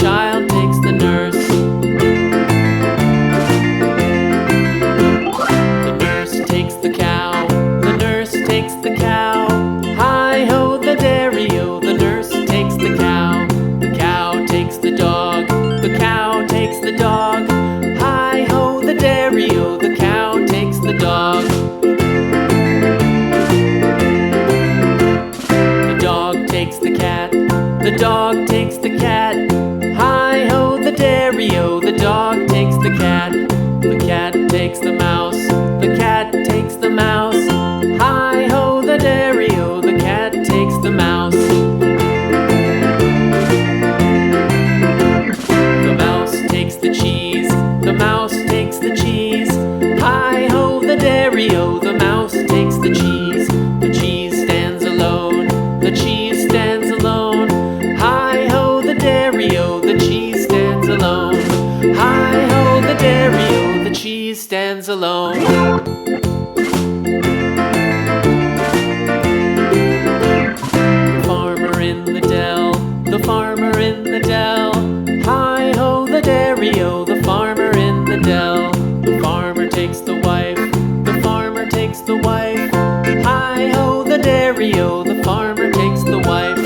child takes the nurse. The nurse takes the cow, the nurse takes the cow. Hi-ho the dairy-o, the nurse takes the cow. The cow takes the dog, the cow takes the dog. Hi-ho the dairy-o, the cow takes the dog. The dog takes the cat, the dog takes the cat. Hi-ho the dairy-o, the dog takes the cat. The cat takes the mouse, the cat takes the mouse. Hi-ho the dairy-o, the cat takes the mouse. The mouse takes the cheese, the mouse takes the cheese. Hi-ho the dairy-o, the mouse takes the cheese. The cheese stands alone, the cheese stands alone. Hi-ho the dairy-o, the cheese stands alone. Hi-ho the dairy-o, the cheese stands alone. The farmer in the dell, the farmer in the dell. Hi-ho the dairy-o, the farmer in the dell. The farmer takes the wife, the farmer takes the wife. Hi-ho the dairy-o, the farmer takes the wife.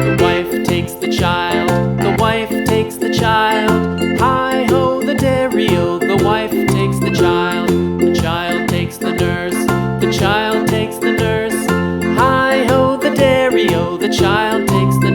The wife takes the child, the wife takes the child. Hi-ho the dairy-o, the wife takes the child. The child takes the nurse, the child takes the nurse. Hi-ho the dairy-o, the child takes the